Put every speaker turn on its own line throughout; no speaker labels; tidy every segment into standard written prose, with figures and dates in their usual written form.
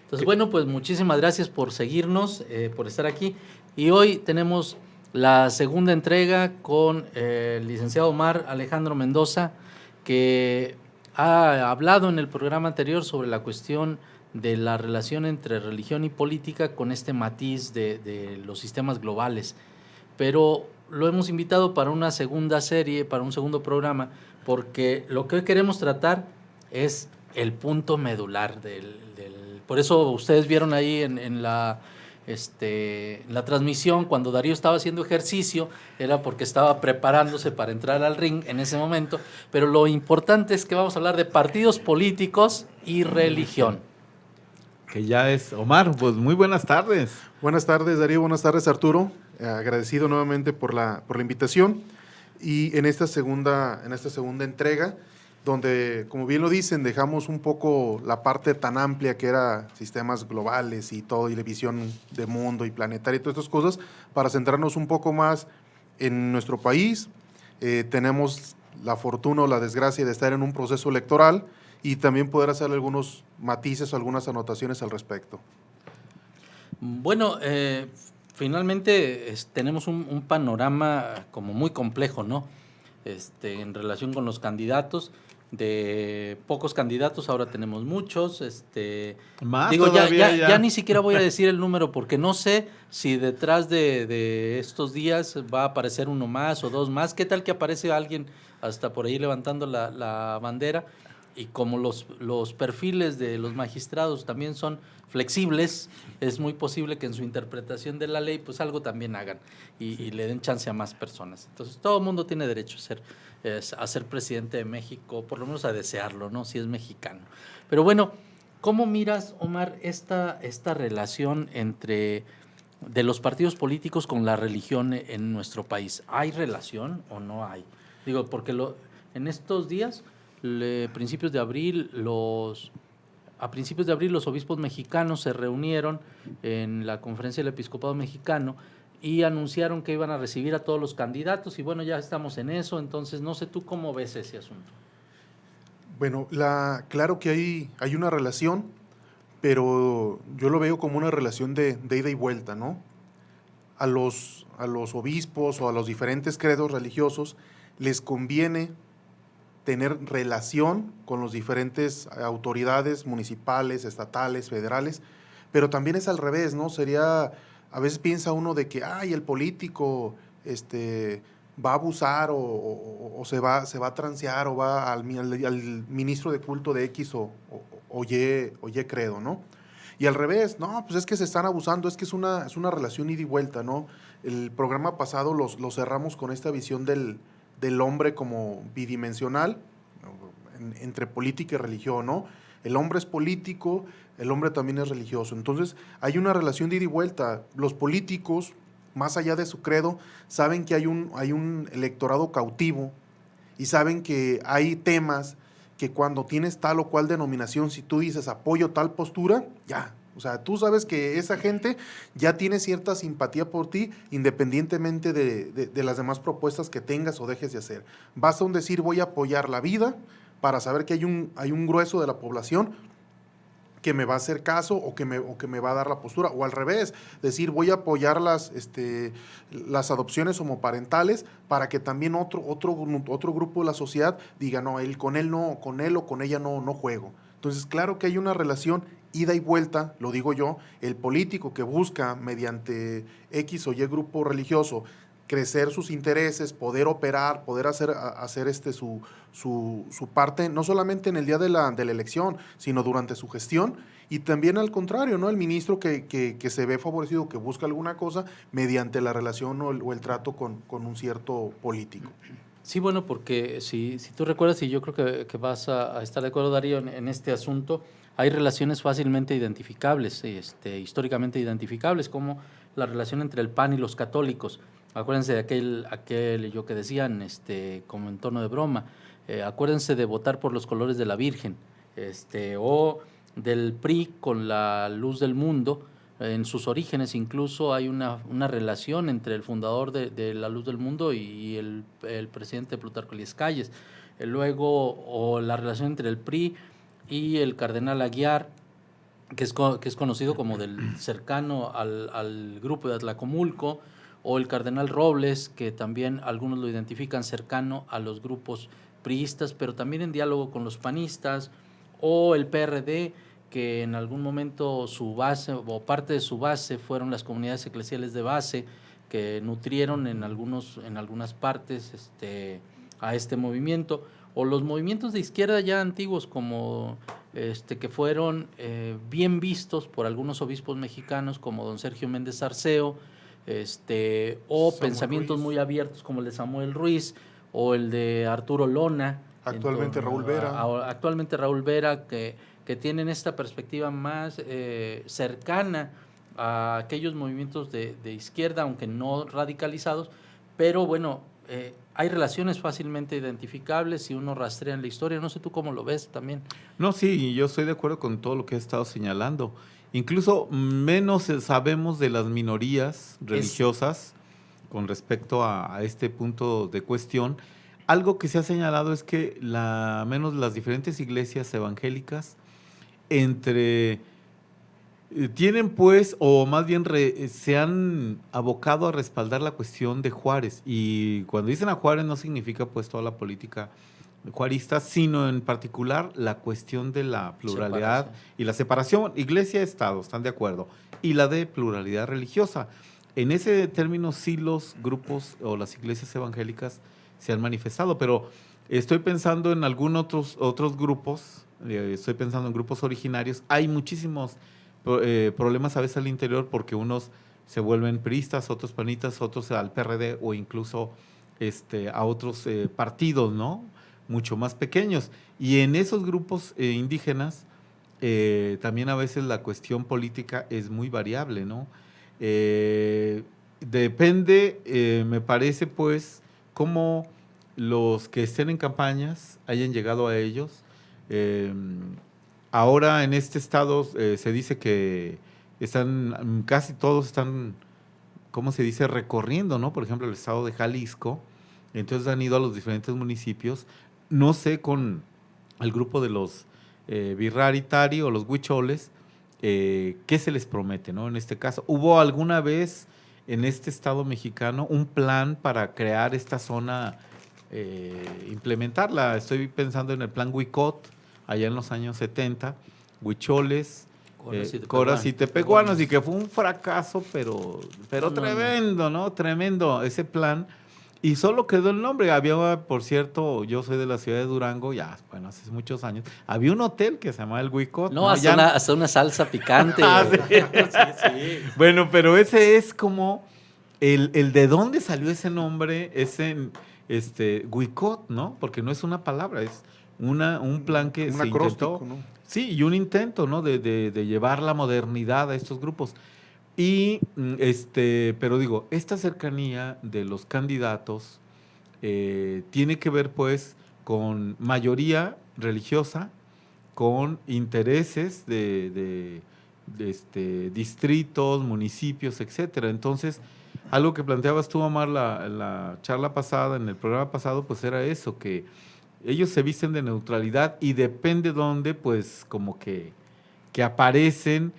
Entonces, bueno, pues muchísimas gracias por seguirnos, por estar aquí. Y hoy tenemos la segunda entrega con el licenciado Omar Alejandro Mendoza, que ha hablado en el programa anterior sobre la cuestión de la relación entre religión y política con este matiz de los sistemas globales. Pero lo hemos invitado para una segunda serie, para un segundo programa, porque lo que hoy queremos tratar es el punto medular por eso ustedes vieron ahí en la transmisión, cuando Darío estaba haciendo ejercicio, era porque estaba preparándose para entrar al ring en ese momento, pero lo importante es que vamos a hablar de partidos políticos y religión.
Que ya es Omar, pues muy buenas tardes.
Buenas tardes, Darío, buenas tardes, Arturo. Agradecido nuevamente por la invitación. Y en esta segunda entrega, donde, como bien lo dicen, dejamos un poco la parte tan amplia que era sistemas globales y todo, y la visión de mundo y planetaria y todas estas cosas, para centrarnos un poco más en nuestro país. Tenemos la fortuna o la desgracia de estar en un proceso electoral y también poder hacer algunos matices o algunas anotaciones al respecto.
Bueno, finalmente tenemos un panorama como muy complejo, ¿no? En relación con los candidatos. De pocos candidatos, ahora tenemos muchos.
Más
Digo,
todavía
ya ni siquiera voy a decir el número porque no sé si detrás de estos días va a aparecer uno más o dos más. ¿Qué tal que aparece alguien hasta por ahí levantando la bandera? Y como los perfiles de los magistrados también son flexibles, es muy posible que en su interpretación de la ley pues algo también hagan y le den chance a más personas. Entonces todo el mundo tiene derecho a ser presidente de México, por lo menos a desearlo, ¿no? Si es mexicano. Pero bueno, ¿cómo miras, Omar, esta relación de los partidos políticos con la religión en nuestro país? ¿Hay relación o no hay? Digo, porque en estos días, principios de abril, a principios de abril los obispos mexicanos se reunieron en la conferencia del episcopado mexicano y anunciaron que iban a recibir a todos los candidatos y bueno, ya estamos en eso, entonces no sé tú cómo ves ese asunto.
Bueno, claro que hay una relación, pero yo lo veo como una relación de ida y vuelta, ¿no? A los obispos o a los diferentes credos religiosos les conviene tener relación con las diferentes autoridades municipales, estatales, federales, pero también es al revés, ¿no? A veces piensa uno de que, ay, el político va a abusar o se va a transear o va al ministro de culto de X o Y credo, ¿no? Y al revés, no, pues es que se están abusando, es que es una relación ida y vuelta, ¿no? El programa pasado lo cerramos con esta visión del hombre como bidimensional, entre política y religión, ¿no? El hombre es político, el hombre también es religioso. Entonces, hay una relación de ida y vuelta. Los políticos, más allá de su credo, saben que hay un electorado cautivo y saben que hay temas que cuando tienes tal o cual denominación, si tú dices apoyo tal postura, ya. O sea, tú sabes que esa gente ya tiene cierta simpatía por ti, independientemente de las demás propuestas que tengas o dejes de hacer. Basta un decir, voy a apoyar la vida, para saber que hay un grueso de la población que me va a hacer caso o que me va a dar la postura, o al revés, decir voy a apoyar las adopciones homoparentales para que también otro grupo de la sociedad diga, no, con él o con ella no juego. Entonces, claro que hay una relación ida y vuelta, lo digo yo, el político que busca mediante X o Y grupo religioso crecer sus intereses, poder operar, poder hacer su parte, no solamente en el día de la elección, sino durante su gestión, y también al contrario, ¿no? El ministro que se ve favorecido, que busca alguna cosa mediante la relación o el trato con un cierto político.
Sí, bueno, porque si tú recuerdas, y yo creo que vas a estar de acuerdo, Darío, en este asunto, hay relaciones fácilmente identificables, históricamente identificables, como la relación entre el PAN y los católicos. Acuérdense de aquel yo que decían, como en tono de broma, acuérdense de votar por los colores de la Virgen, o del PRI con la luz del mundo. En sus orígenes incluso hay una relación entre el fundador de la Luz del Mundo y el presidente Plutarco Elías Calles. Luego, o la relación entre el PRI y el cardenal Aguiar, que es conocido como del cercano al grupo de Atlacomulco, o el cardenal Robles, que también algunos lo identifican cercano a los grupos priistas, pero también en diálogo con los panistas, o el PRD, que en algún momento su base o parte de su base fueron las comunidades eclesiales de base, que nutrieron en algunas partes a este movimiento, o los movimientos de izquierda ya antiguos como que fueron bien vistos por algunos obispos mexicanos como don Sergio Méndez Arceo, o
Samuel
pensamientos
Ruiz.
muy abiertos como el de Samuel Ruiz o el de Arturo Lona.
Actualmente Raúl Vera.
Actualmente Raúl Vera, que tienen esta perspectiva más cercana a aquellos movimientos de izquierda, aunque no radicalizados, pero bueno, hay relaciones fácilmente identificables si uno rastrea en la historia. No sé tú cómo lo ves también.
No, sí, yo estoy de acuerdo con todo lo que he estado señalando. Incluso menos sabemos de las minorías religiosas con respecto a este punto de cuestión. Algo que se ha señalado es que menos las diferentes iglesias evangélicas tienen pues, o más bien se han abocado a respaldar la cuestión de Juárez. Y cuando dicen a Juárez no significa pues toda la política juarista, sino en particular la cuestión de la pluralidad y la separación iglesia-estado, ¿están de acuerdo? Y la de pluralidad religiosa. En ese término sí los grupos o las iglesias evangélicas se han manifestado, pero estoy pensando en algunos otros grupos, estoy pensando en grupos originarios, hay muchísimos problemas a veces al interior porque unos se vuelven priistas, otros panistas, otros al PRD o incluso a otros partidos, ¿no? Mucho más pequeños. Y en esos grupos indígenas también a veces la cuestión política es muy variable, ¿no? Depende, me parece, pues, cómo los que estén en campañas hayan llegado a ellos. Ahora en este estado se dice que casi todos están, ¿cómo se dice?, recorriendo, ¿no? Por ejemplo, el estado de Jalisco. Entonces han ido a los diferentes municipios. No sé con el grupo de los Birraritari o los Huicholes, ¿qué se les promete, ¿no? En este caso, ¿hubo alguna vez en este estado mexicano un plan para crear esta zona, implementarla? Estoy pensando en el plan Huicot, allá en los años 70, Huicholes, Coras y Tepehuanos, y que fue un fracaso, pero tremendo, ¿no? Tremendo ese plan. Y solo quedó el nombre. Había, por cierto, yo soy de la ciudad de Durango, ya, bueno, hace muchos años. Había un hotel que se llamaba el Huicot.
No, hasta una salsa picante.
Sí. Sí. Bueno, pero ese es como el de dónde salió ese nombre, Huicot, ¿no? Porque no es una palabra, es un plan que se intentó.
¿No?
Sí, y un intento, ¿no? De llevar la modernidad a estos grupos. Y pero digo, esta cercanía de los candidatos tiene que ver pues con mayoría religiosa, con intereses de distritos, municipios, etcétera. Entonces, algo que planteabas tú, Omar, la charla pasada, en el programa pasado, pues era eso, que ellos se visten de neutralidad y depende dónde, pues como que aparecen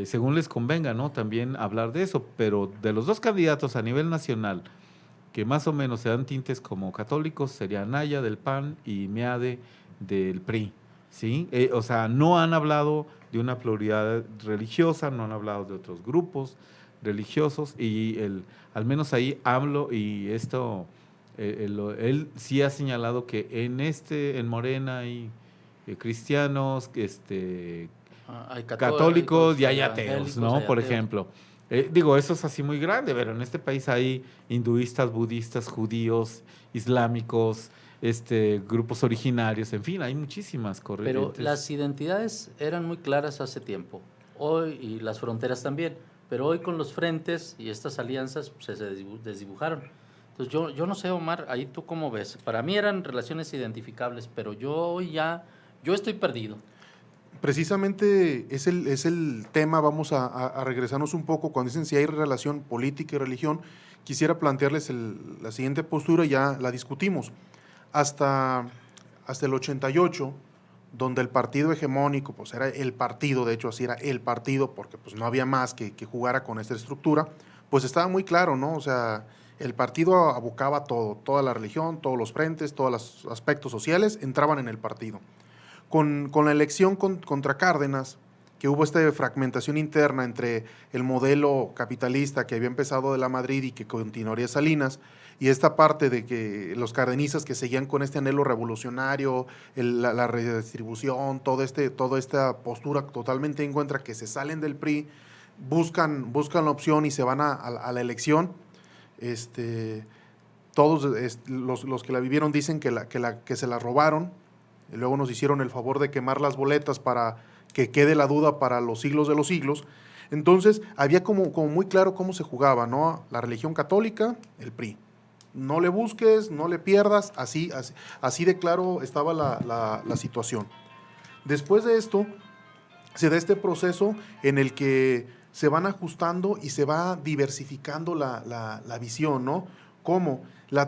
según les convenga, ¿no? También hablar de eso, pero de los dos candidatos a nivel nacional, que más o menos se dan tintes como católicos, sería Anaya del PAN y Meade del PRI, ¿sí? O sea, no han hablado de una pluralidad religiosa, no han hablado de otros grupos religiosos, y al menos ahí AMLO y esto, él sí ha señalado que en Morena hay cristianos,
hay
católicos y hay ateos,
evangélicos,
¿no?
hay
Por
ateos.
ejemplo. Digo, eso es así muy grande, pero en este país hay hinduistas, budistas, judíos, islámicos, grupos originarios, en fin, hay muchísimas corrientes.
Pero las identidades eran muy claras hace tiempo, hoy, y las fronteras también, pero hoy con los frentes y estas alianzas pues, se desdibujaron. Entonces yo no sé, Omar, ahí tú cómo ves. Para mí eran relaciones identificables, pero yo estoy perdido.
Precisamente es el tema, vamos a regresarnos un poco, cuando dicen si hay relación política y religión, quisiera plantearles la siguiente postura, ya la discutimos. Hasta el 88, donde el partido hegemónico, pues era el partido, de hecho así era el partido, porque pues no había más que jugara con esta estructura, pues estaba muy claro, ¿no? O sea, el partido abocaba todo, toda la religión, todos los frentes, todos los aspectos sociales entraban en el partido. Con la elección contra Cárdenas, que hubo esta fragmentación interna entre el modelo capitalista que había empezado de la Madrid y que continuaría Salinas, y esta parte de que los cardenistas que seguían con este anhelo revolucionario, la redistribución, toda esta postura totalmente en contra, que se salen del PRI, buscan la opción y se van a la elección. Todos los que la vivieron dicen que se la robaron, y luego nos hicieron el favor de quemar las boletas para que quede la duda para los siglos de los siglos. Entonces, había como muy claro cómo se jugaba, ¿no? La religión católica, el PRI. No le busques, no le pierdas, así de claro estaba la situación. Después de esto, se da este proceso en el que se van ajustando y se va diversificando la visión, ¿no? ¿Cómo?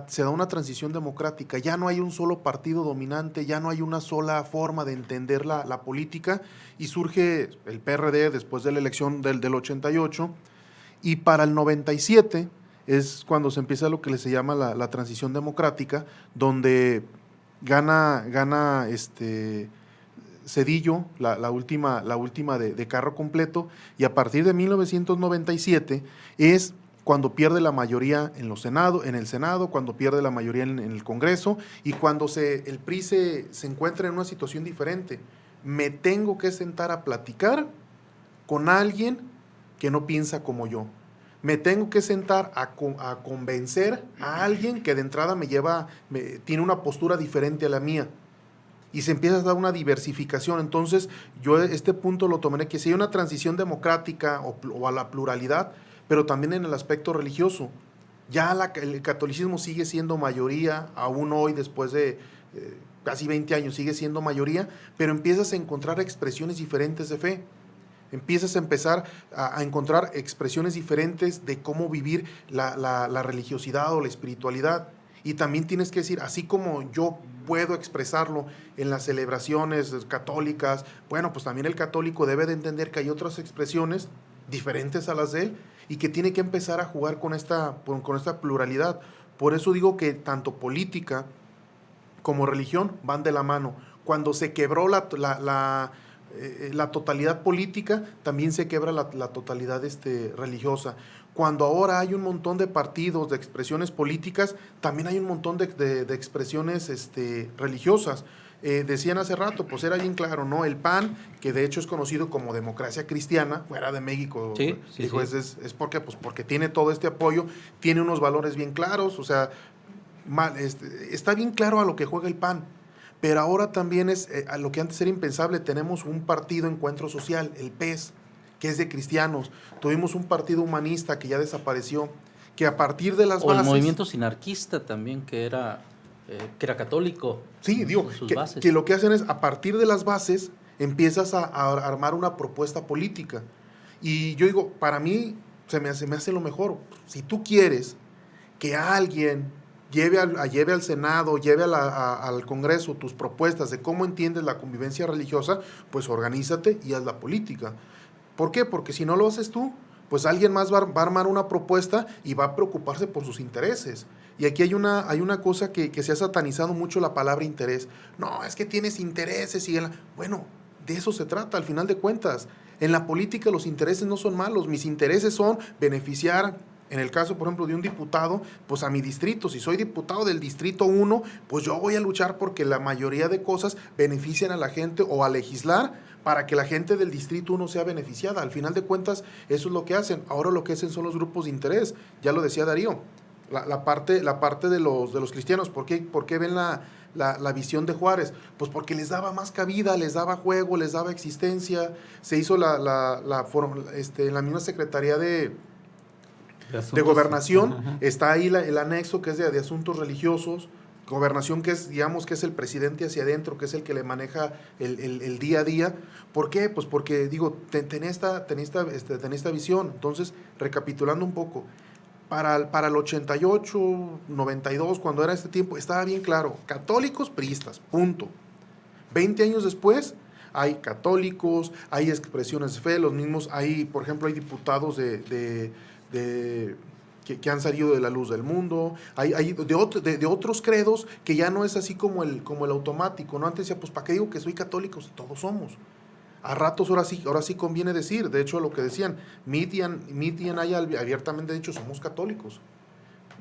Se da una transición democrática, ya no hay un solo partido dominante, ya no hay una sola forma de entender la política, y surge el PRD después de la elección del 88, y para el 97 es cuando se empieza lo que se llama la transición democrática, donde gana Zedillo, la última de carro completo, y a partir de 1997 es cuando pierde la mayoría en el Senado, cuando pierde la mayoría en el Congreso, y cuando el PRI se encuentra en una situación diferente. Me tengo que sentar a platicar con alguien que no piensa como yo. Me tengo que sentar a convencer a alguien que de entrada tiene una postura diferente a la mía. Y se empieza a dar una diversificación. Entonces, yo este punto lo tomaré que si hay una transición democrática o a la pluralidad, pero también en el aspecto religioso. Ya el catolicismo sigue siendo mayoría, aún hoy, después de casi 20 años, sigue siendo mayoría, pero empiezas a encontrar expresiones diferentes de fe. Empiezas a encontrar expresiones diferentes de cómo vivir la religiosidad o la espiritualidad. Y también tienes que decir, así como yo puedo expresarlo en las celebraciones católicas, bueno, pues también el católico debe de entender que hay otras expresiones diferentes a las de él y que tiene que empezar a jugar con esta pluralidad. Por eso digo que tanto política como religión van de la mano. Cuando se quebró la totalidad política, también se quebra la totalidad religiosa. Cuando ahora hay un montón de partidos, de expresiones políticas, también hay un montón de expresiones religiosas. Decían hace rato, pues era bien claro, ¿no? El PAN, que de hecho es conocido como democracia cristiana, fuera de México,
sí,
dijo, sí. Es porque tiene todo este apoyo, tiene unos valores bien claros, o sea, está bien claro a lo que juega el PAN. Pero ahora también a lo que antes era impensable, tenemos un partido Encuentro Social, el PES, que es de cristianos. Tuvimos un partido humanista que ya desapareció, que a partir de las bases...
O el movimiento sinarquista también, que era católico.
Sí, digo, que lo que hacen es, a partir de las bases, empiezas a armar una propuesta política. Y yo digo, para mí, se me hace lo mejor. Si tú quieres que alguien lleve al Senado, lleve al Congreso tus propuestas de cómo entiendes la convivencia religiosa, pues organízate y haz la política. ¿Por qué? Porque si no lo haces tú, pues alguien más va a armar una propuesta y va a preocuparse por sus intereses. Y aquí hay una cosa que se ha satanizado mucho, la palabra interés. No, es que tienes intereses. Bueno, de eso se trata al final de cuentas. En la política los intereses no son malos. Mis intereses son beneficiar, en el caso, por ejemplo, de un diputado, pues a mi distrito. Si soy diputado del distrito 1, pues yo voy a luchar porque la mayoría de cosas beneficien a la gente, o a legislar para que la gente del distrito 1 sea beneficiada. Al final de cuentas, eso es lo que hacen. Ahora lo que hacen son los grupos de interés. Ya lo decía Darío, la parte de los cristianos. ¿Por qué ven la visión de Juárez? Pues porque les daba más cabida, les daba juego, les daba existencia. Se hizo la misma Secretaría de Gobernación. Uh-huh. Está ahí el anexo que es de asuntos religiosos. Gobernación, que es, digamos, que es el presidente hacia adentro, que es el que le maneja el día a día. ¿Por qué? Pues porque, digo, tenía esta visión. Entonces, recapitulando un poco, para el 88, 92, cuando era este tiempo, estaba bien claro, católicos, priistas, punto. 20 años después, hay católicos, hay expresiones de fe, los mismos, por ejemplo, hay diputados que han salido de la luz del mundo, hay de otros credos que ya no es así como el automático, ¿no? Antes decía, pues ¿para qué digo que soy católico? Si todos somos. A ratos ahora sí conviene decir, de hecho lo que decían, Meade y Anaya abiertamente dicho somos católicos.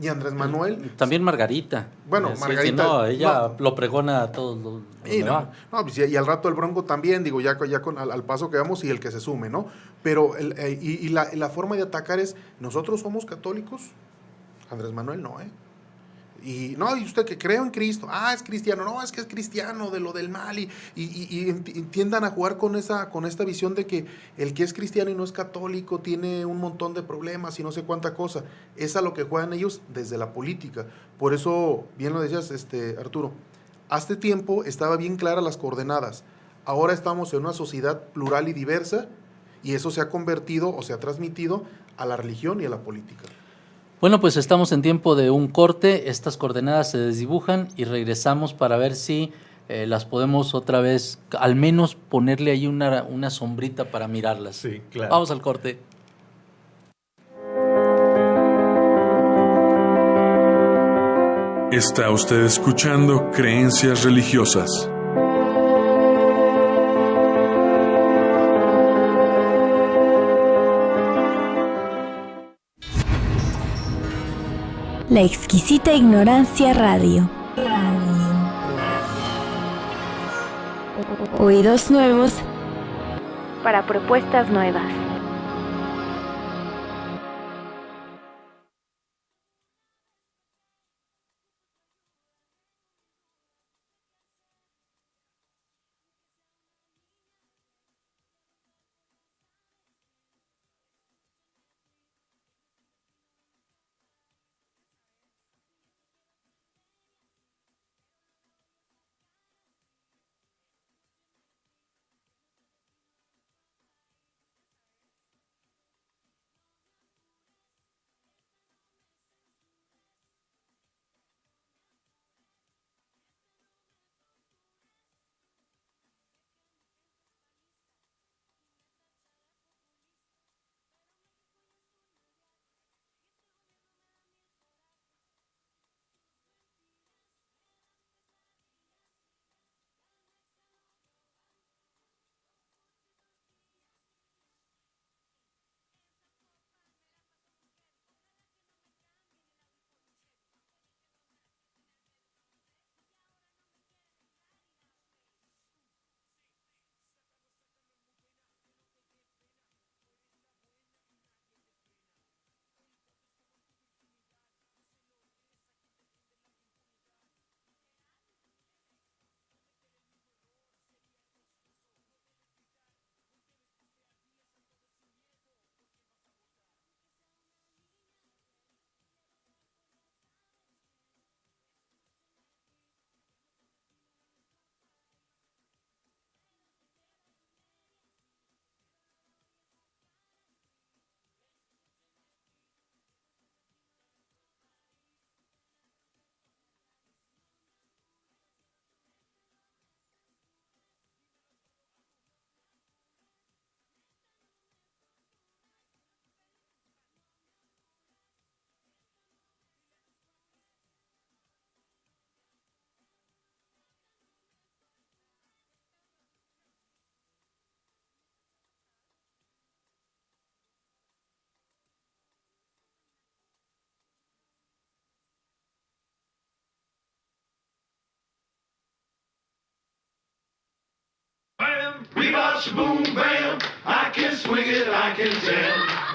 Y Andrés Manuel...
También Margarita.
Bueno,
Sí,
Margarita...
sí, no, ella lo pregona a todos los demás.
Pues y al rato el Bronco también, digo, ya al paso que vamos y el que se sume, ¿no? Pero la forma de atacar es, nosotros somos católicos, Andrés Manuel no, Y usted que creo en Cristo, es cristiano, no, es que es cristiano de lo del mal, y tiendan a jugar con esta visión de que el que es cristiano y no es católico tiene un montón de problemas y no sé cuánta cosa. Es a lo que juegan ellos desde la política. Por eso, bien lo decías, Arturo, hace tiempo estaba bien claras las coordenadas. Ahora estamos en una sociedad plural y diversa, y eso se ha convertido o se ha transmitido a la religión y a la política.
Bueno, pues estamos en tiempo de un corte, estas coordenadas se desdibujan y regresamos para ver si las podemos otra vez, al menos ponerle ahí una sombrita para mirarlas.
Sí, claro.
Vamos al corte.
Está usted escuchando Creencias Religiosas.
La exquisita ignorancia radio. Oídos nuevos para propuestas nuevas.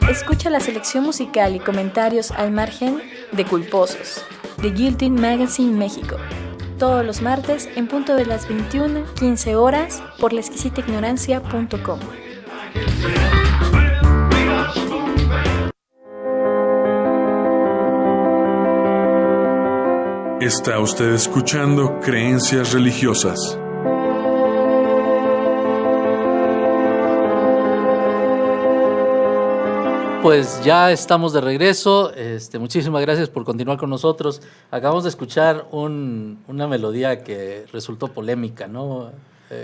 Escucha la selección musical y comentarios al margen de Culposos, de Guilty Magazine México. Todos los martes en punto de las 21:15 horas por laexquisitaignorancia.com.
Está usted escuchando Creencias Religiosas.
Pues ya estamos de regreso. Muchísimas gracias por continuar con nosotros. Acabamos de escuchar una melodía que resultó polémica, ¿no?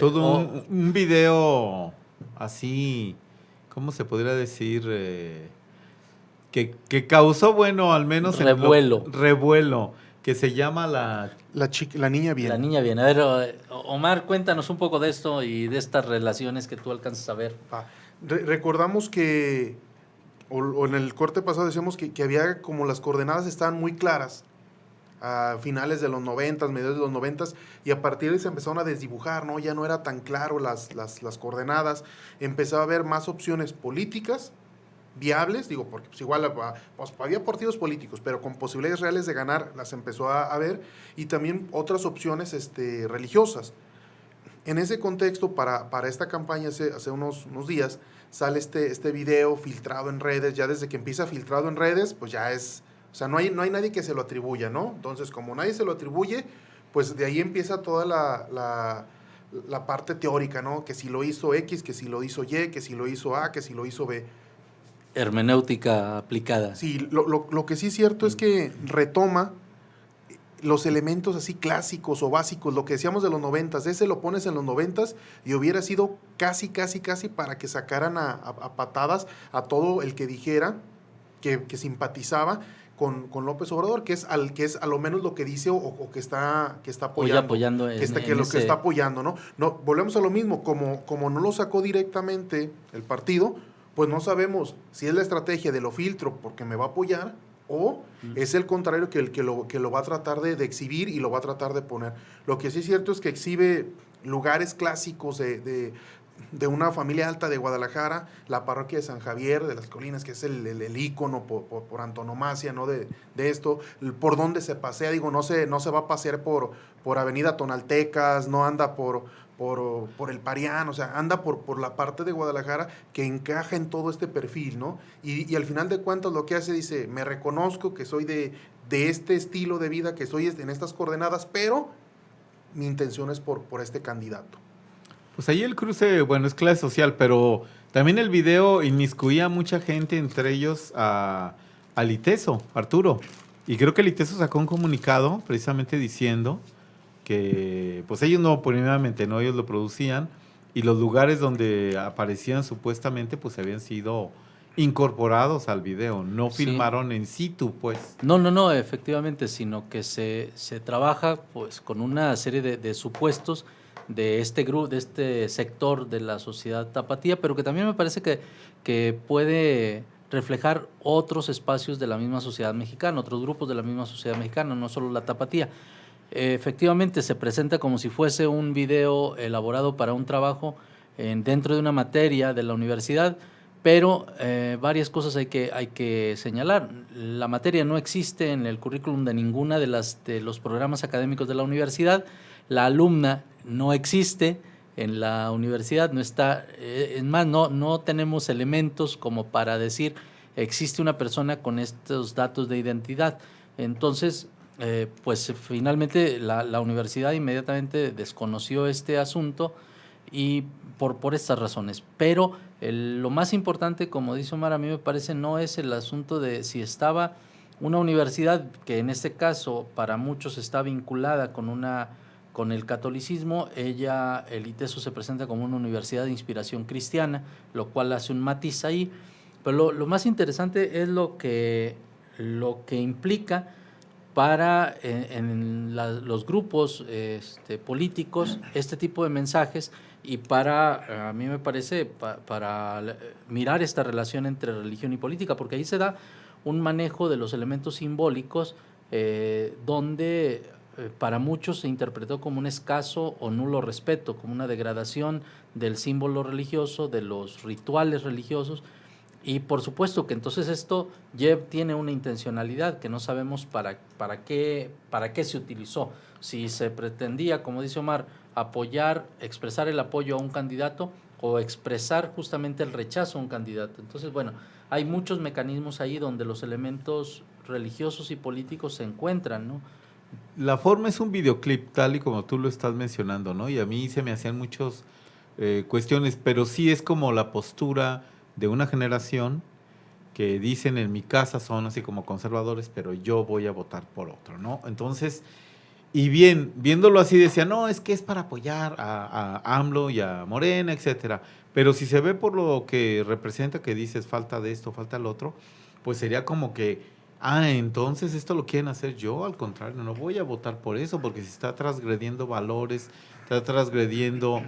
Todo
o-
un video así, ¿cómo se podría decir? Que causó, bueno, al menos
Revuelo.
revuelo, que se llama
La niña bien.
La niña viene. A ver, Omar, cuéntanos un poco de esto y de estas relaciones que tú alcanzas a ver.
Va. Recordamos que, o en el corte pasado decíamos que había como las coordenadas estaban muy claras a finales de los 90, mediados de los 90, y a partir de ahí se empezaron a desdibujar, ¿no? Ya no era tan claro las coordenadas, empezaba a haber más opciones políticas viables, digo, porque pues igual pues, había partidos políticos, pero con posibilidades reales de ganar las empezó a ver, y también otras opciones religiosas. En ese contexto, para esta campaña, hace unos días, sale este video filtrado en redes. Ya desde que empieza filtrado en redes, pues ya es, o sea, no hay nadie que se lo atribuya, ¿no? Entonces, como nadie se lo atribuye, pues de ahí empieza toda la parte teórica, ¿no? Que si lo hizo X, que si lo hizo Y, que si lo hizo A, que si lo hizo B.
Hermenéutica aplicada.
Sí, lo que sí es cierto es que retoma los elementos así clásicos o básicos, lo que decíamos de los 90s, ese lo pones en los 90s y hubiera sido casi para que sacaran a patadas a todo el que dijera que simpatizaba con López Obrador, que es a lo menos lo que dice o que está apoyando.
Apoyando
que está apoyando, ¿no? No, volvemos a lo mismo, como no lo sacó directamente el partido, pues no sabemos si es la estrategia de lo filtro porque me va a apoyar, o es el contrario, que lo va a tratar de exhibir y lo va a tratar de poner. Lo que sí es cierto es que exhibe lugares clásicos de una familia alta de Guadalajara, la parroquia de San Javier de las Colinas, que es el ícono por antonomasia, ¿no? de esto, por donde se pasea, digo, no se va a pasear por Avenida Tonaltecas, no anda por el Parián, o sea, anda por la parte de Guadalajara que encaja en todo este perfil, ¿no? Y al final de cuentas lo que hace, dice, me reconozco que soy de este estilo de vida, que soy en estas coordenadas, pero mi intención es por este candidato.
Pues ahí el cruce, bueno, es clase social, pero también el video inmiscuía a mucha gente, entre ellos a Liteso, Arturo. Y creo que Liteso sacó un comunicado precisamente diciendo que pues ellos no, primeramente, no, ellos lo producían, y los lugares donde aparecían supuestamente pues habían sido incorporados al video, no
Sí.
filmaron en situ, pues.
No, efectivamente, sino que se trabaja pues con una serie de supuestos de este grupo, de este sector de la sociedad tapatía, pero que también me parece que puede reflejar otros espacios de la misma sociedad mexicana, otros grupos de la misma sociedad mexicana, no solo la tapatía. Efectivamente se presenta como si fuese un video elaborado para un trabajo dentro de una materia de la universidad, pero varias cosas hay que señalar. La materia no existe en el currículum de ninguna de los programas académicos de la universidad. La alumna no existe en la universidad, no está, es más, no tenemos elementos como para decir existe una persona con estos datos de identidad. Entonces, pues finalmente la universidad inmediatamente desconoció este asunto y por estas razones. Pero lo más importante, como dice Omar, a mí me parece no es el asunto de si estaba una universidad, que en este caso para muchos está vinculada con el catolicismo. El ITESO se presenta como una universidad de inspiración cristiana, lo cual hace un matiz ahí. Pero lo más interesante es lo que implica para los grupos políticos este tipo de mensajes, y para, a mí me parece, para mirar esta relación entre religión y política, porque ahí se da un manejo de los elementos simbólicos donde para muchos se interpretó como un escaso o nulo respeto, como una degradación del símbolo religioso, de los rituales religiosos. Y por supuesto que entonces esto tiene una intencionalidad que no sabemos para qué se utilizó. Si se pretendía, como dice Omar, expresar el apoyo a un candidato o expresar justamente el rechazo a un candidato. Entonces, bueno, hay muchos mecanismos ahí donde los elementos religiosos y políticos se encuentran, ¿no?
La forma es un videoclip, tal y como tú lo estás mencionando, ¿no? Y a mí se me hacían muchas cuestiones, pero sí es como la postura de una generación que dicen, en mi casa son así como conservadores, pero yo voy a votar por otro, ¿no? Entonces, Y bien, viéndolo así decía, no, es que es para apoyar a AMLO y a Morena, etcétera. Pero si se ve por lo que representa, que dices falta de esto, falta lo otro, pues sería como que, entonces esto lo quieren hacer yo, al contrario, no voy a votar por eso, porque se está transgrediendo valores, está transgrediendo,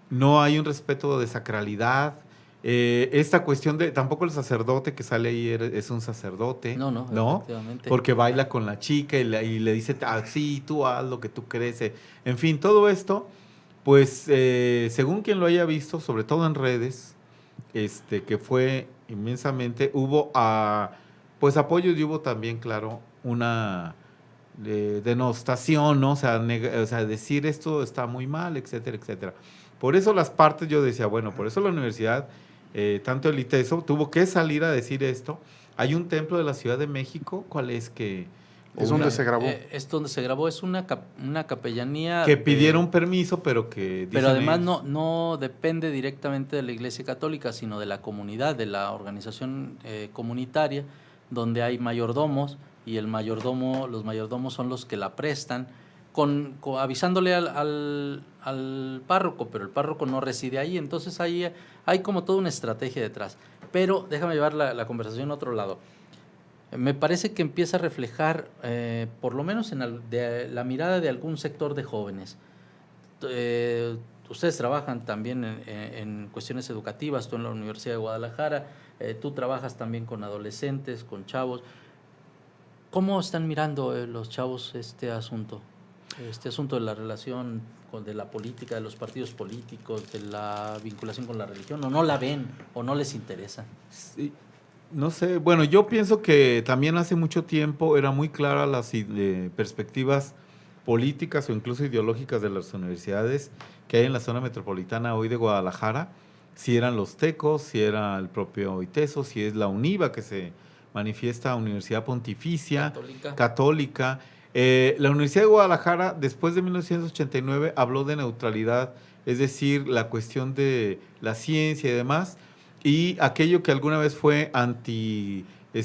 no hay un respeto de sacralidad. Esta cuestión de, tampoco el sacerdote que sale ahí es un sacerdote,
No,
¿no?
efectivamente.
Porque baila con la chica y le dice, sí, tú haz lo que tú crees. En fin, todo esto, pues, según quien lo haya visto, sobre todo en redes, que fue inmensamente, hubo pues apoyos y hubo también, claro, una denostación, ¿no? O sea, decir esto está muy mal, etcétera, etcétera. Por eso las partes, yo decía, bueno, por eso la universidad, tanto el ITESO, tuvo que salir a decir esto. Hay un templo de la Ciudad de México, ¿cuál es que?
Es donde se grabó.
Es donde se grabó, es una capellanía.
Que pidieron permiso, pero que
pero además
ellos,
no depende directamente de la Iglesia Católica, sino de la comunidad, de la organización comunitaria, donde hay mayordomos, y los mayordomos son los que la prestan, avisándole al párroco, pero el párroco no reside ahí, entonces ahí hay como toda una estrategia detrás. Pero déjame llevar la conversación a otro lado. Me parece que empieza a reflejar, por lo menos de la mirada de algún sector de jóvenes. Ustedes trabajan también en cuestiones educativas, tú en la Universidad de Guadalajara, tú trabajas también con adolescentes, con chavos. ¿Cómo están mirando los chavos este asunto de la relación de la política, de los partidos políticos, de la vinculación con la religión? ¿O no la ven o no les interesa?
Sí, no sé, bueno, yo pienso que también hace mucho tiempo era muy clara las perspectivas políticas o incluso ideológicas de las universidades que hay en la zona metropolitana hoy de Guadalajara, si eran los TECOS, si era el propio ITESO, si es la UNIVA que se manifiesta Universidad Pontificia Católica. La Universidad de Guadalajara, después de 1989, habló de neutralidad, es decir, la cuestión de la ciencia y demás, y aquello que alguna vez fue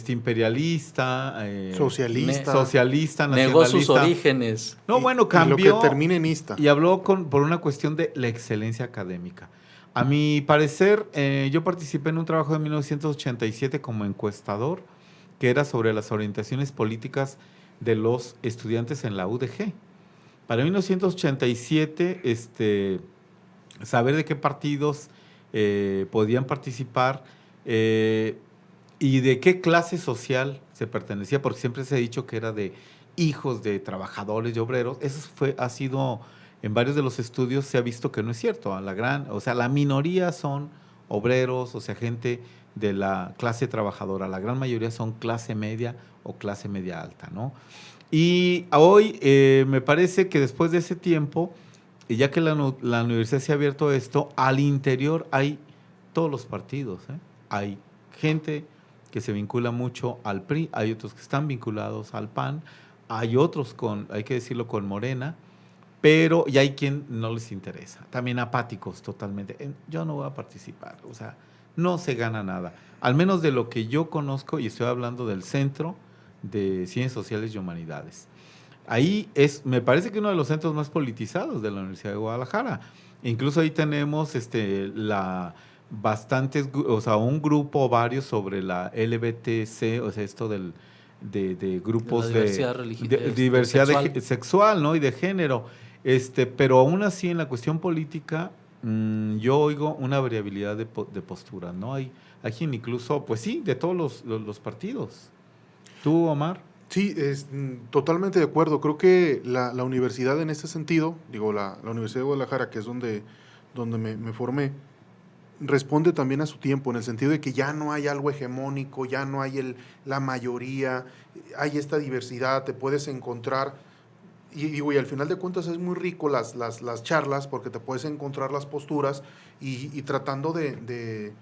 imperialista, socialista, nacionalista.
Negó sus orígenes.
No, bueno, cambió.
Lo que termine en ista.
Y habló por una cuestión de la excelencia académica. A mi parecer, yo participé en un trabajo de 1987 como encuestador, que era sobre las orientaciones políticas de los estudiantes en la UDG. Para 1987, saber de qué partidos podían participar y de qué clase social se pertenecía, porque siempre se ha dicho que era de hijos de trabajadores y obreros. Eso ha sido, en varios de los estudios se ha visto que no es cierto. La minoría son obreros, o sea, gente de la clase trabajadora. La gran mayoría son clase media o clase media alta, ¿no? Y hoy me parece que después de ese tiempo, y ya que la universidad se ha abierto a esto, al interior hay todos los partidos, ¿eh? Hay gente que se vincula mucho al PRI, hay otros que están vinculados al PAN, hay otros hay que decirlo, con Morena, pero ya hay quien no les interesa, también apáticos totalmente. Yo no voy a participar, o sea, no se gana nada, al menos de lo que yo conozco, y estoy hablando del Centro de Ciencias Sociales y Humanidades. Ahí me parece que uno de los centros más politizados de la Universidad de Guadalajara. Incluso ahí tenemos un grupo o varios sobre la LBTC, o sea, esto de grupos
de
diversidad
sexual.
Sexual, ¿no? Y de género. Pero aún así, en la cuestión política, yo oigo una variabilidad de posturas, ¿no? Hay quien incluso, pues sí, de todos los partidos. ¿Tú, Omar?
Sí, totalmente de acuerdo. Creo que la universidad en este sentido, la Universidad de Guadalajara, que es donde me formé, responde también a su tiempo, en el sentido de que ya no hay algo hegemónico, ya no hay la mayoría, hay esta diversidad, te puedes encontrar, y al final de cuentas es muy rico las charlas, porque te puedes encontrar las posturas y tratando de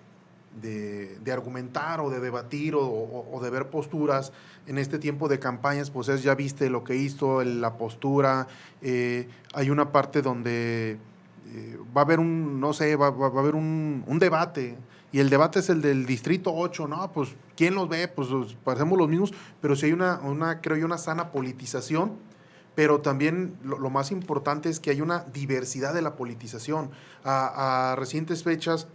argumentar o de debatir o de ver posturas en este tiempo de campañas, pues ya viste lo que hizo, la postura, hay una parte donde va a haber va a haber un debate, y el debate es el del Distrito 8, ¿no? Pues, ¿quién los ve? Pues parecemos los mismos, pero sí hay creo yo, una sana politización pero también lo más importante es que hay una diversidad de la politización. A recientes fechas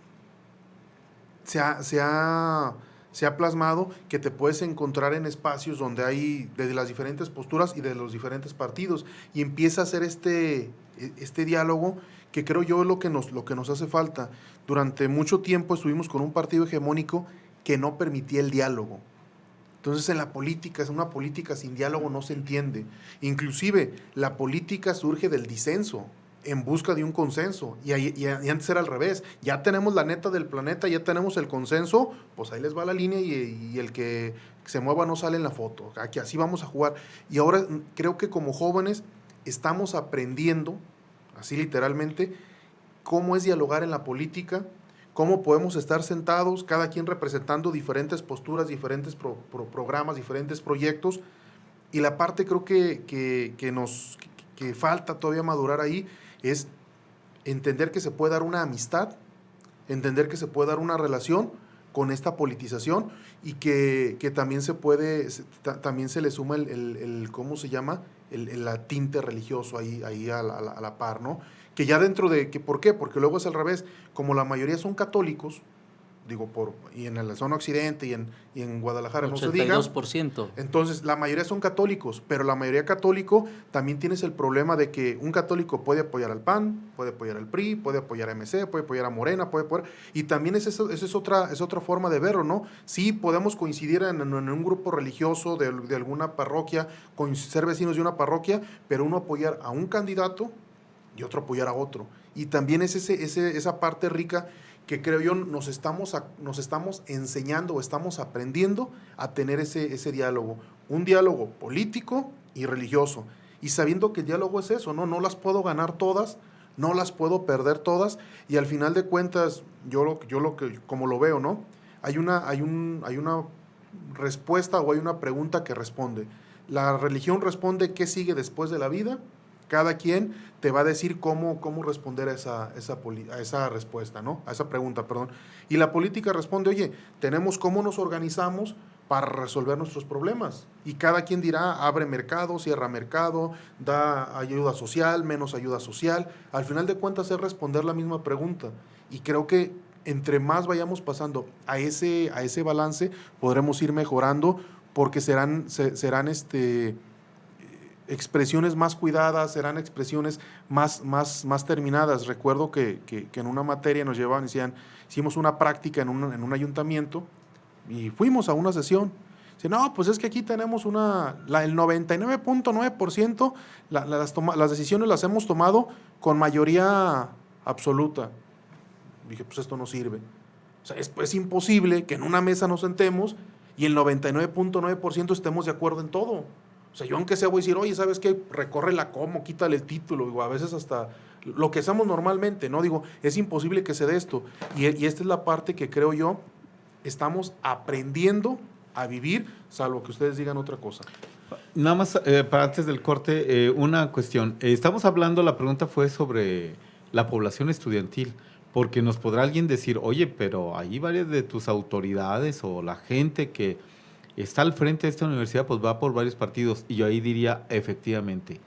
se ha plasmado que te puedes encontrar en espacios donde hay de las diferentes posturas y de los diferentes partidos, y empieza a hacer este diálogo que creo yo es lo que nos hace falta. Durante mucho tiempo estuvimos con un partido hegemónico que no permitía el diálogo. Entonces en una política sin diálogo no se entiende. Inclusive la política surge del disenso en busca de un consenso, y antes era al revés. Ya tenemos la neta del planeta, ya tenemos el consenso, pues ahí les va la línea y el que se mueva no sale en la foto. Aquí así vamos a jugar. Y ahora creo que como jóvenes estamos aprendiendo, así literalmente, cómo es dialogar en la política, cómo podemos estar sentados, cada quien representando diferentes posturas, diferentes programas, diferentes proyectos, y la parte creo que falta todavía madurar ahí es entender que se puede dar una amistad, entender que se puede dar una relación con esta politización, y que también también se le suma el ¿cómo se llama? La tinte religioso ahí a la par, ¿no? Que ya dentro de, ¿por qué? Porque luego es al revés, como la mayoría son católicos, y en la zona occidente y en Guadalajara 82%. No se diga. Entonces, la mayoría son católicos, pero la mayoría católico también tienes el problema de que un católico puede apoyar al PAN, puede apoyar al PRI, puede apoyar a MC, puede apoyar a Morena, y también esa es otra forma de verlo, ¿no? Sí, podemos coincidir en un grupo religioso de alguna parroquia, ser vecinos de una parroquia, pero uno apoyar a un candidato y otro apoyar a otro. Y también es esa parte rica que creo yo nos estamos enseñando o estamos aprendiendo a tener ese diálogo. Un diálogo político y religioso. Y sabiendo que el diálogo es eso, ¿no? No las puedo ganar todas, no las puedo perder todas, y al final de cuentas, como lo veo, ¿no? Hay una respuesta o hay una pregunta que responde. La religión responde qué sigue después de la vida. Cada quien te va a decir cómo responder a esa respuesta, ¿no? A esa pregunta, perdón. Y la política responde, oye, tenemos cómo nos organizamos para resolver nuestros problemas. Y cada quien dirá, abre mercado, cierra mercado, da ayuda social, menos ayuda social. Al final de cuentas es responder la misma pregunta. Y creo que entre más vayamos pasando a ese balance, podremos ir mejorando, porque serán expresiones más cuidadas, serán expresiones más terminadas. Recuerdo que en una materia nos llevaban y decían, hicimos una práctica en un ayuntamiento y fuimos a una sesión. Dice, no, pues es que aquí tenemos el 99.9%, las decisiones las hemos tomado con mayoría absoluta. Dije, pues esto no sirve. O sea, es imposible que en una mesa nos sentemos y el 99.9% estemos de acuerdo en todo. O sea, yo aunque sea voy a decir, oye, ¿sabes qué? Recórrela como, quítale el título, digo, a veces hasta lo que hacemos normalmente, ¿no? Digo, es imposible que se dé esto. Y esta es la parte que creo yo estamos aprendiendo a vivir, salvo que ustedes digan otra cosa.
Nada más, para antes del corte, una cuestión. Estamos hablando, la pregunta fue sobre la población estudiantil, porque nos podrá alguien decir, oye, pero ahí varias de tus autoridades o la gente que está al frente de esta universidad, pues va por varios partidos. Y yo ahí diría, efectivamente,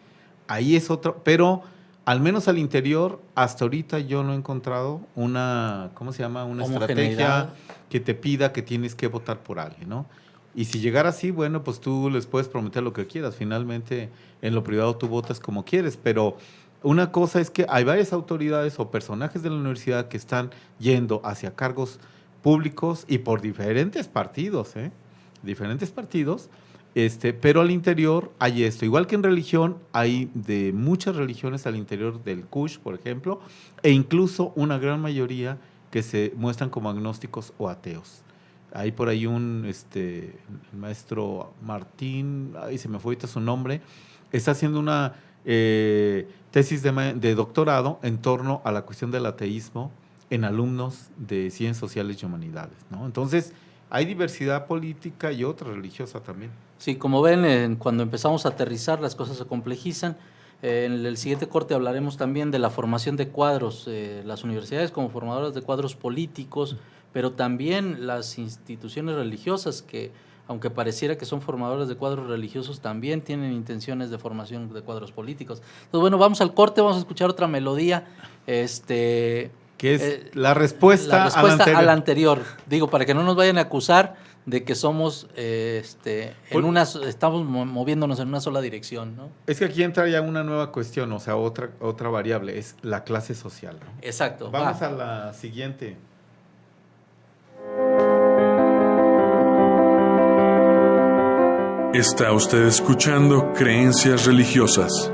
ahí es otro, pero al menos al interior, hasta ahorita yo no he encontrado una, ¿cómo se llama? Una estrategia que te pida que tienes que votar por alguien, ¿no? Y si llegara así, bueno, pues tú les puedes prometer lo que quieras. Finalmente, en lo privado tú votas como quieres, pero una cosa es que hay varias autoridades o personajes de la universidad que están yendo hacia cargos públicos y por diferentes partidos, diferentes partidos, pero al interior hay esto. Igual que en religión, hay de muchas religiones al interior del CUSH, por ejemplo, e incluso una gran mayoría que se muestran como agnósticos o ateos. Hay por ahí el maestro Martín, ahí se me fue ahorita su nombre, está haciendo una tesis de doctorado en torno a la cuestión del ateísmo en alumnos de Ciencias Sociales y Humanidades, ¿no? Entonces, hay diversidad política y otra religiosa también.
Sí, como ven, cuando empezamos a aterrizar las cosas se complejizan. En el siguiente corte hablaremos también de la formación de cuadros, las universidades como formadoras de cuadros políticos, pero también las instituciones religiosas que aunque pareciera que son formadores de cuadros religiosos, también tienen intenciones de formación de cuadros políticos. Entonces, bueno, vamos al corte, vamos a escuchar otra melodía.
Que es la respuesta
a la anterior. Digo, para que no nos vayan a acusar de que somos, estamos moviéndonos en una sola dirección, ¿no?
Es que aquí entra ya una nueva cuestión, o sea, otra variable, es la clase social, ¿no?
Exacto.
Vamos a la siguiente.
Está usted escuchando Creencias Religiosas.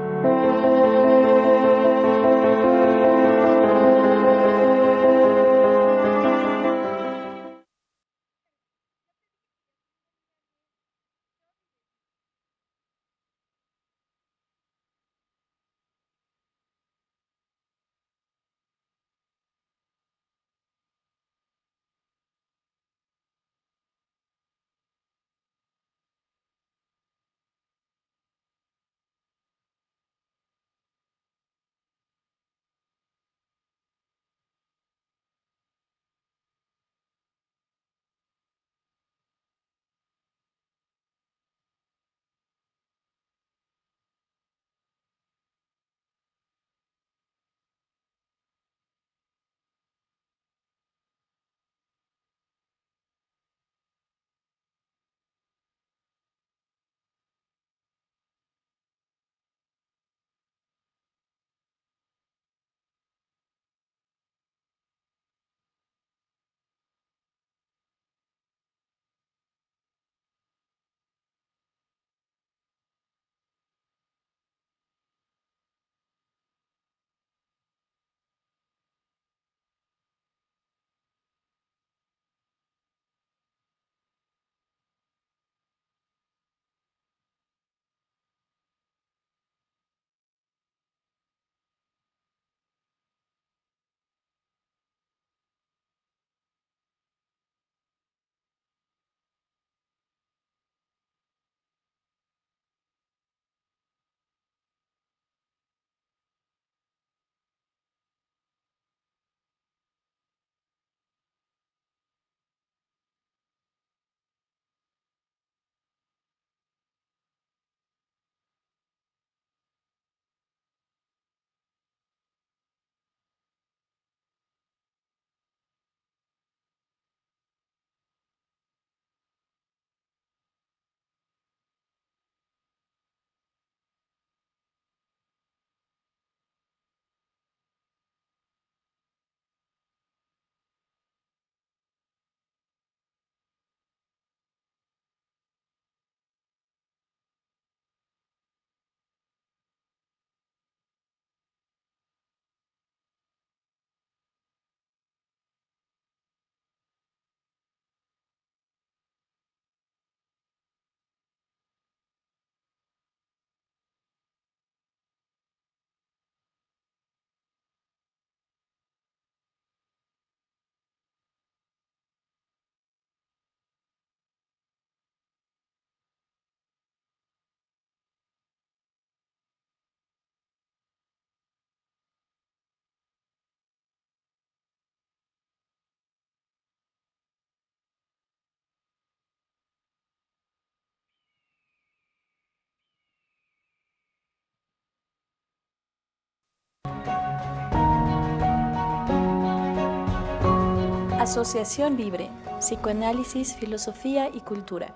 Asociación Libre, Psicoanálisis, Filosofía y Cultura.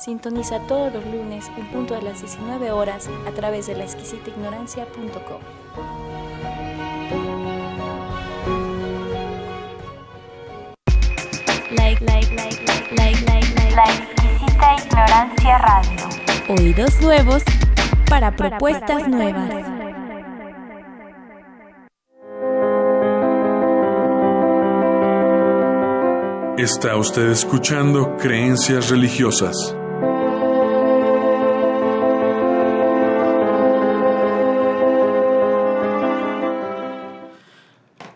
Sintoniza todos los lunes en punto de las 19 horas a través de laexquisitaignorancia.com.
La Exquisita Ignorancia Radio.
Oídos nuevos para propuestas nuevas.
Está usted escuchando Creencias Religiosas.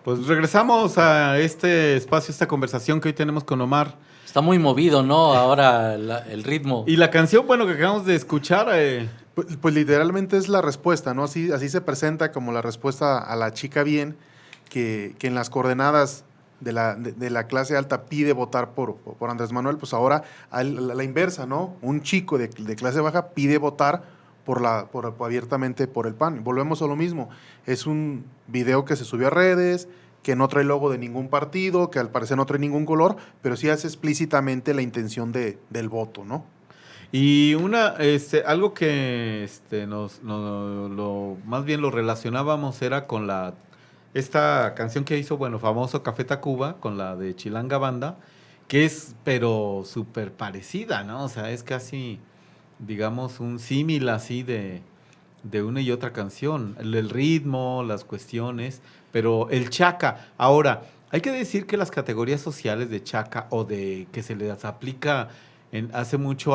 Pues regresamos a este espacio, esta conversación que hoy tenemos con Omar.
Está muy movido, ¿no? Ahora el ritmo.
Y la canción, bueno, que acabamos de escuchar.
Pues literalmente es la respuesta, ¿no? Así se presenta como la respuesta a la chica bien, que en las coordenadas de la clase alta pide votar por Andrés Manuel, pues ahora a la inversa, ¿no? Un chico de clase baja pide votar abiertamente por el PAN. Volvemos a lo mismo. Es un video que se subió a redes, que no trae logo de ningún partido, que al parecer no trae ningún color, pero sí hace explícitamente la intención del voto, ¿no?
Y algo que más bien lo relacionábamos era con esta canción que hizo, famoso Café Tacuba, con la de Chilanga Banda, que es, pero súper parecida, ¿no? O sea, es casi, digamos, un símil así de una y otra canción. El ritmo, las cuestiones, pero el chaca. Ahora, hay que decir que las categorías sociales de chaca o de que se les aplica hace mucho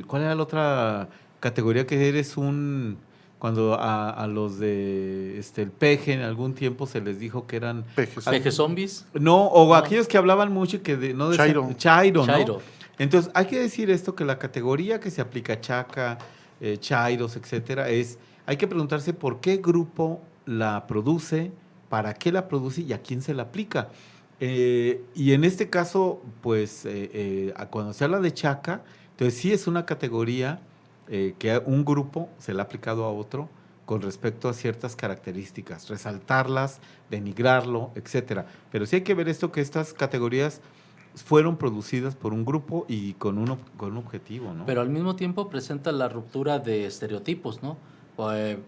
¿cuál era la otra categoría que eres cuando a los de el peje en algún tiempo se les dijo que eran
peje zombies?
No, o aquellos que hablaban mucho y que no decían chairo, ¿no?
Chairo.
Entonces, hay que decir esto, que la categoría que se aplica a chaca, chairos, etcétera, hay que preguntarse por qué grupo la produce, para qué la produce y a quién se la aplica. Y en este caso, pues, cuando se habla de chaca, entonces sí es una categoría que un grupo se le ha aplicado a otro con respecto a ciertas características, resaltarlas, denigrarlo, etcétera. Pero sí hay que ver esto, que estas categorías fueron producidas por un grupo y con un objetivo, ¿no?
Pero al mismo tiempo presenta la ruptura de estereotipos, ¿no?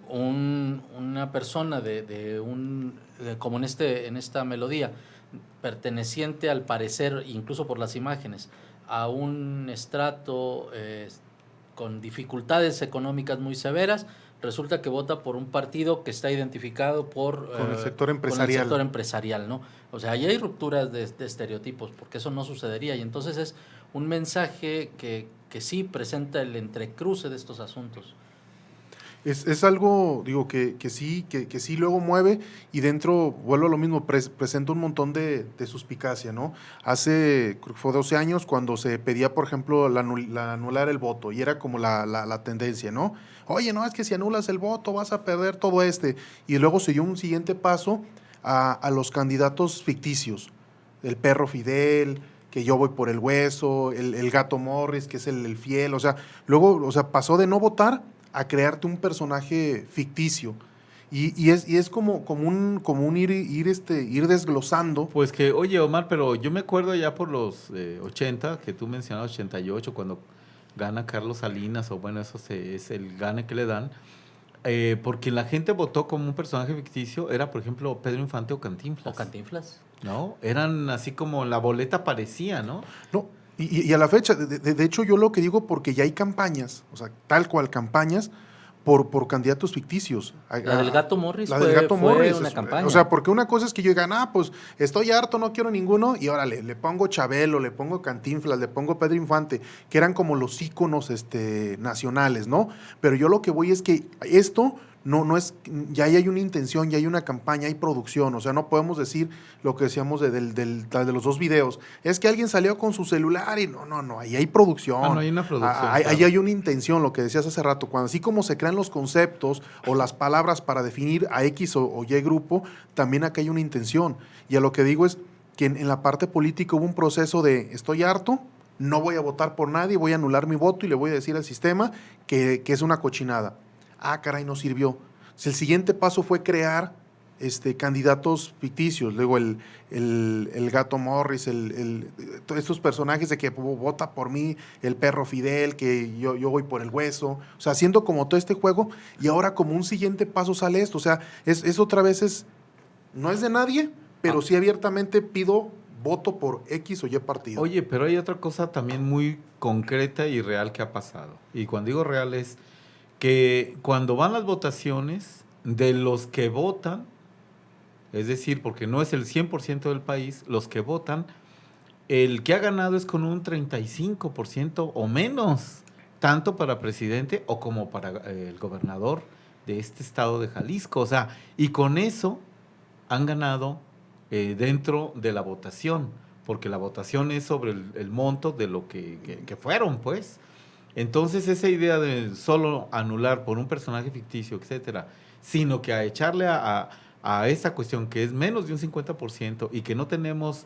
Una persona como en esta melodía, perteneciente al parecer, incluso por las imágenes, a un estrato con dificultades económicas muy severas, resulta que vota por un partido que está identificado con
el sector empresarial,
¿no? O sea, ahí hay rupturas de estereotipos, porque eso no sucedería, y entonces es un mensaje que sí presenta el entrecruce de estos asuntos.
Es algo, digo, que sí luego mueve, y dentro, vuelvo a lo mismo, presenta un montón de suspicacia, ¿no? Creo que fue 12 años cuando se pedía, por ejemplo, anular el voto, y era como la tendencia, ¿no? Oye, no, es que si anulas el voto vas a perder todo y luego se dio un siguiente paso a los candidatos ficticios, el perro Fidel, que yo voy por el hueso, el gato Morris, que es el fiel, luego pasó de no votar a crearte un personaje ficticio. Y es como un ir desglosando.
Pues que, oye, Omar, pero yo me acuerdo ya por los 80, que tú mencionabas 88, cuando gana Carlos Salinas, o bueno, eso es el gane que le dan, porque la gente votó como un personaje ficticio, era, por ejemplo, Pedro Infante o Cantinflas.
¿O Cantinflas?
¿No? Eran así como la boleta parecía, ¿no?
No, y a la fecha, de hecho yo lo que digo, porque ya hay campañas, o sea, tal cual campañas, por candidatos ficticios.
La del gato Morris
fue
una campaña.
O sea, porque una cosa es que yo diga, pues estoy harto, no quiero ninguno, y órale, le pongo Chabelo, le pongo Cantinflas, le pongo Pedro Infante, que eran como los íconos nacionales, ¿no? Pero yo lo que voy es que esto no es, ya hay una intención, ya hay una campaña, hay producción, o sea, no podemos decir lo que decíamos de los dos videos, es que alguien salió con su celular y no, ahí hay producción.
No hay una producción.
Ahí hay una intención, lo que decías hace rato, cuando así como se crean los conceptos o las palabras para definir a X o Y grupo, también acá hay una intención. Y a lo que digo es que en la parte política hubo un proceso de estoy harto, no voy a votar por nadie, voy a anular mi voto y le voy a decir al sistema que es una cochinada. Caray, no sirvió. El siguiente paso fue crear candidatos ficticios, luego el gato Morris, estos personajes de que vota por mí, el perro Fidel, que yo voy por el hueso, o sea, haciendo como todo este juego, y ahora como un siguiente paso sale esto, o sea, es otra vez, no es de nadie, pero sí abiertamente pido voto por X o Y partido.
Oye, pero hay otra cosa también muy concreta y real que ha pasado, y cuando digo real es que cuando van las votaciones, de los que votan, es decir, porque no es el 100% del país, los que votan, el que ha ganado es con un 35% o menos, tanto para presidente o como para el gobernador de este estado de Jalisco. O sea, y con eso han ganado dentro de la votación, porque la votación es sobre el monto de lo que fueron, pues. Entonces, esa idea de solo anular por un personaje ficticio, etcétera, sino que a echarle a esta cuestión que es menos de un 50% y que no tenemos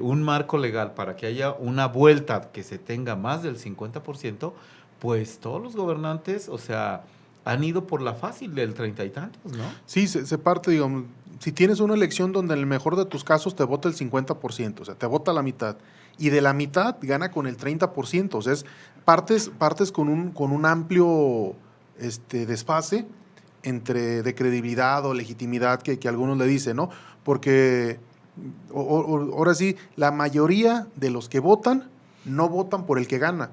un marco legal para que haya una vuelta que se tenga más del 50%, pues todos los gobernantes, o sea, han ido por la fácil del 30 y tantos, ¿no?
Sí, se parte, digamos, si tienes una elección donde en el mejor de tus casos te vota el 50%, o sea, te vota la mitad, y de la mitad gana con el 30%, o sea, partes con un amplio desfase de credibilidad o legitimidad que algunos le dicen, ¿no? Porque ahora sí, la mayoría de los que votan no votan por el que gana.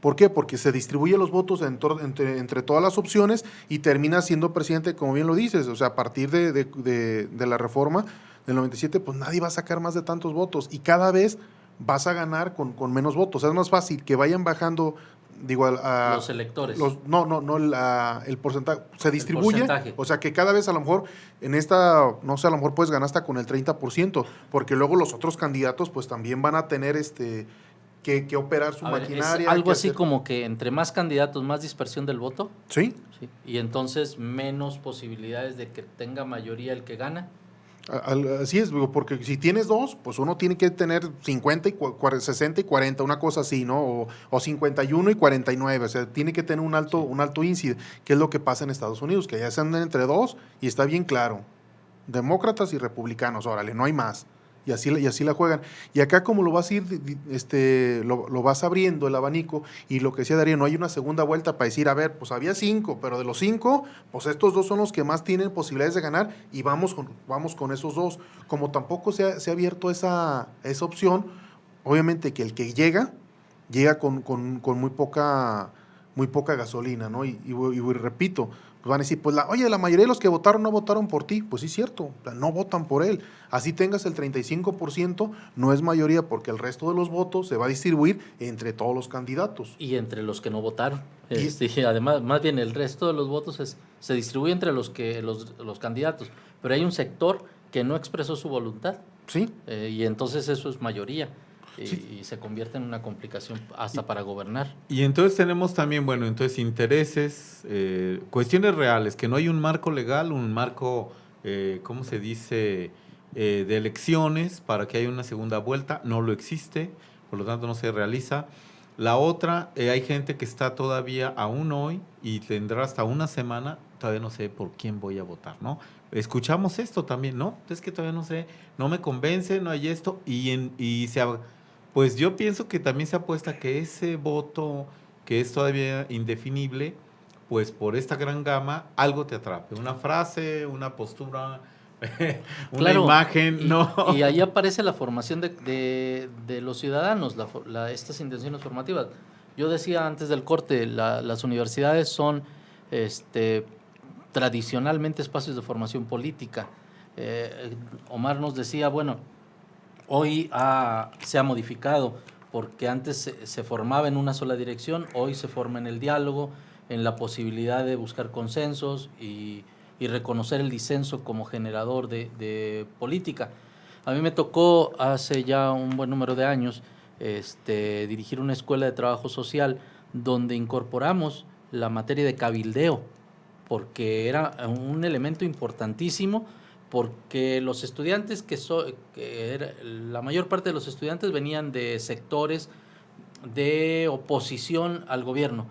¿Por qué? Porque se distribuyen los votos entre todas las opciones y termina siendo presidente, como bien lo dices. O sea, a partir de la reforma del 97, pues nadie va a sacar más de tantos votos y cada vez vas a ganar con menos votos. Es más fácil que vayan bajando, digo,
los electores.
El porcentaje. Se distribuye, o sea, que cada vez a lo mejor en esta, no sé, a lo mejor puedes ganar hasta con el 30%, porque luego los otros candidatos pues también van a tener que operar su maquinaria.
¿Es algo así como que entre más candidatos, más dispersión del voto?
Sí.
Y entonces menos posibilidades de que tenga mayoría el que gana.
Así es, porque si tienes dos, pues uno tiene que tener 50 y 60 y 40, una cosa así, ¿no? O 51 y 49, o sea, tiene que tener un alto índice, que es lo que pasa en Estados Unidos, que ya se andan entre dos y está bien claro, demócratas y republicanos, órale, no hay más. Y así la juegan. Y acá como lo vas a ir, lo vas abriendo el abanico, y lo que decía Darío, no hay una segunda vuelta para decir, a ver, pues había 5, pero de los 5, pues estos 2 son los que más tienen posibilidades de ganar y vamos con esos 2. Como tampoco se ha abierto esa opción, obviamente que el que llega con muy poca gasolina, ¿no? Y repito, pues van a decir, pues la mayoría de los que votaron no votaron por ti. Pues sí, es cierto, no votan por él. Así tengas el 35%, no es mayoría porque el resto de los votos se va a distribuir entre todos los candidatos.
Y entre los que no votaron. Además, más bien el resto de los votos se distribuye entre los candidatos. Pero hay un sector que no expresó su voluntad.
Sí.
Y entonces eso es mayoría. Sí. Y se convierte en una complicación hasta para gobernar.
Y entonces tenemos también, entonces intereses, cuestiones reales, que no hay un marco legal, un marco, ¿cómo se dice?, de elecciones para que haya una segunda vuelta, no lo existe, por lo tanto no se realiza. La otra, hay gente que está todavía aún hoy y tendrá hasta una semana, todavía no sé por quién voy a votar, ¿no? Escuchamos esto también, ¿no? Es que todavía no sé, no me convence, no hay esto, pues yo pienso que también se apuesta que ese voto que es todavía indefinible, pues por esta gran gama, algo te atrape. Una frase, una postura, una imagen, ¿no?
Y ahí aparece la formación de los ciudadanos, estas intenciones formativas. Yo decía antes del corte, las universidades son tradicionalmente espacios de formación política. Omar nos decía, hoy se ha modificado, porque antes se formaba en una sola dirección, hoy se forma en el diálogo, en la posibilidad de buscar consensos y reconocer el disenso como generador de política. A mí me tocó hace ya un buen número de años dirigir una escuela de trabajo social donde incorporamos la materia de cabildeo, porque era un elemento importantísimo, porque los estudiantes la mayor parte de los estudiantes venían de sectores de oposición al gobierno,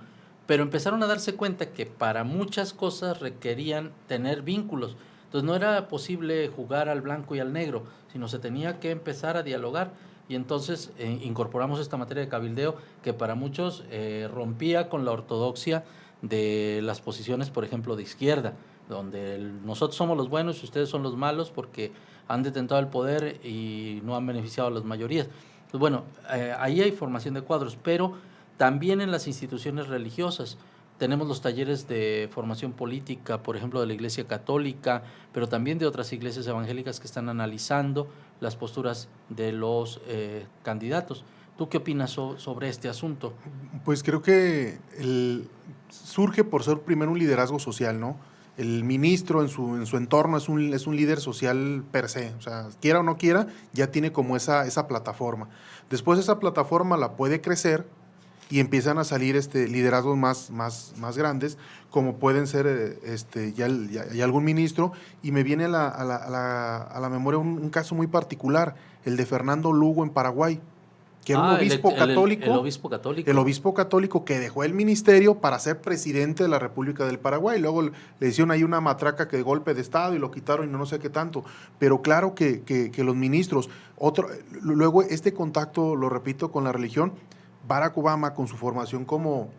pero empezaron a darse cuenta que para muchas cosas requerían tener vínculos. Entonces no era posible jugar al blanco y al negro, sino se tenía que empezar a dialogar, y entonces incorporamos esta materia de cabildeo que para muchos rompía con la ortodoxia de las posiciones, por ejemplo, de izquierda, donde nosotros somos los buenos y ustedes son los malos porque han detentado el poder y no han beneficiado a las mayorías. Pues ahí hay formación de cuadros, pero también en las instituciones religiosas. Tenemos los talleres de formación política, por ejemplo, de la Iglesia Católica, pero también de otras iglesias evangélicas que están analizando las posturas de los candidatos. ¿Tú qué opinas sobre este asunto?
Pues creo que surge por ser primero un liderazgo social, ¿no? El ministro en su entorno es un líder social per se, o sea, quiera o no quiera, ya tiene como esa plataforma. Después esa plataforma la puede crecer y empiezan a salir liderazgos más grandes, como pueden ser ya algún ministro, y me viene a la memoria un caso muy particular, el de Fernando Lugo en Paraguay, que era un obispo católico.
El obispo católico.
El obispo católico que dejó el ministerio para ser presidente de la República del Paraguay. Luego le hicieron ahí una matraca que de golpe de Estado y lo quitaron y no sé qué tanto. Pero claro que los ministros, luego este contacto, lo repito, con la religión, Barack Obama con su formación como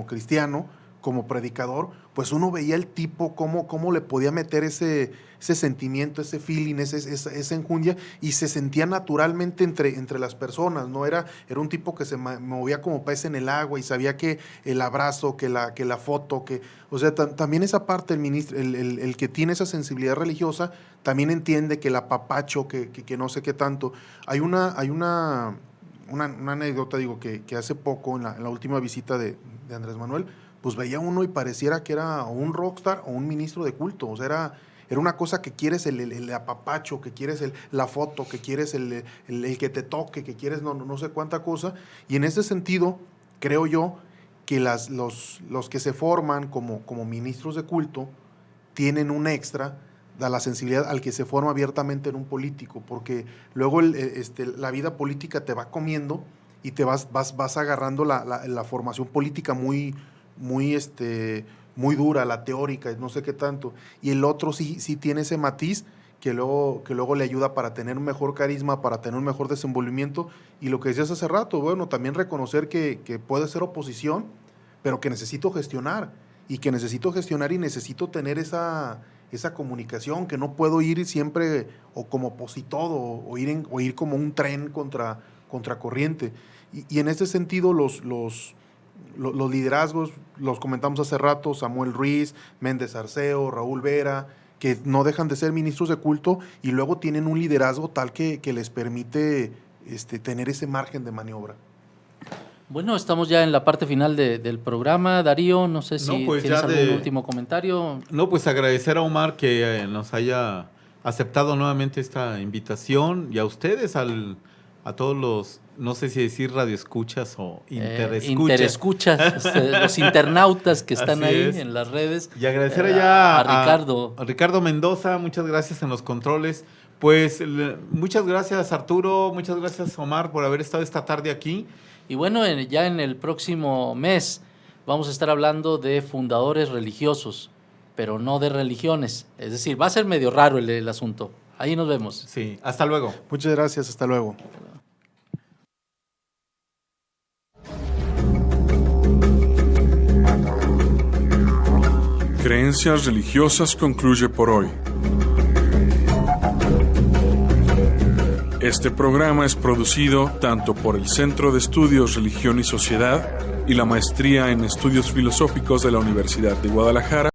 cristiano, como predicador, pues uno veía el tipo cómo le podía meter ese sentimiento, ese feeling, esa enjundia, y se sentía naturalmente entre las personas, ¿no? Era un tipo que se movía como pez en el agua y sabía que el abrazo, que la foto, o sea, también esa parte, el ministro, el que tiene esa sensibilidad religiosa, también entiende que el apapacho, que no sé qué tanto. Hay una anécdota, digo, que hace poco, en la última visita de Andrés Manuel, pues veía uno y pareciera que era un rockstar o un ministro de culto. O sea, era una cosa que quieres el apapacho, que quieres la foto, que quieres el que te toque, que quieres no sé cuánta cosa. Y en ese sentido, creo yo que los que se forman como ministros de culto tienen un extra a la sensibilidad al que se forma abiertamente en un político, porque luego la vida política te va comiendo y te vas agarrando la formación política muy dura, la teórica, no sé qué tanto, y el otro sí tiene ese matiz que luego le ayuda para tener un mejor carisma, para tener un mejor desenvolvimiento, y lo que decías hace rato, bueno, también reconocer que puede ser oposición, pero que necesito gestionar y necesito tener esa comunicación, que no puedo ir siempre o como opositor o ir como un tren contra corriente, y en ese sentido los liderazgos, los comentamos hace rato, Samuel Ruiz, Méndez Arceo, Raúl Vera, que no dejan de ser ministros de culto y luego tienen un liderazgo tal que les permite tener ese margen de maniobra.
Bueno, estamos ya en la parte final del programa. Darío, no sé si tienes algún último comentario.
No, pues agradecer a Omar que nos haya aceptado nuevamente esta invitación, y a ustedes, a todos los, no sé si decir radioescuchas o interescuchas.
Los internautas que están
Así
ahí
es.
en las redes.
Y agradecer allá
a
Ricardo Mendoza, muchas gracias en los controles. Pues muchas gracias, Arturo, muchas gracias, Omar, por haber estado esta tarde aquí.
Y bueno, ya en el próximo mes vamos a estar hablando de fundadores religiosos, pero no de religiones. Es decir, va a ser medio raro el asunto. Ahí nos vemos.
Sí, hasta luego.
Muchas gracias, hasta luego.
Creencias religiosas concluye por hoy. Este programa es producido tanto por el Centro de Estudios Religión y Sociedad y la Maestría en Estudios Filosóficos de la Universidad de Guadalajara,